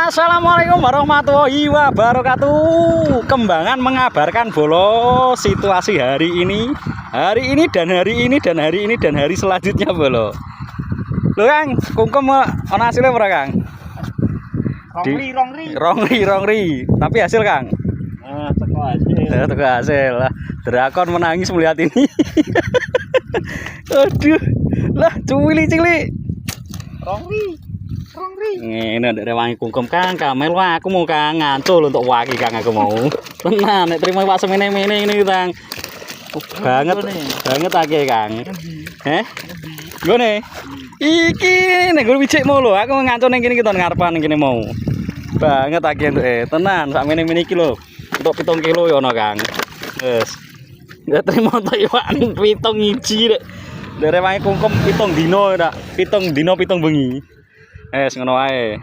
Assalamualaikum warahmatullahi wabarakatuh. Kembangan mengabarkan bolo situasi hari ini dan hari ini dan hari ini dan hari selanjutnya bolo. Lho Kang, kungkum ana hasilnya ora Kang? Rongri. Tapi hasil Kang? Teko hasil lah. Drakon menangis melihat ini. Aduh. Lah cuwili-cili. Rongri. Ini ada rewangi kungkum Kang, kamel wah aku mau Kang ngancul untuk waki Kang aku mau. Tenan nek terima Pak semene-mene ini Kang. Banget akeh Kang. Gone. Iki nek gue wicik mau lho, aku ngancul ning kene iki ton ngarepan ning kene mau. Banget akeh entuk tenan sak mene-mene iki lho. Untuk 7 kilo ya ono Kang. Wes. Ya terima tok iwak 7 iji rek. Dari rewangi kungkum 7 dino dak. 7 dino 7 bengi. Ngono wae.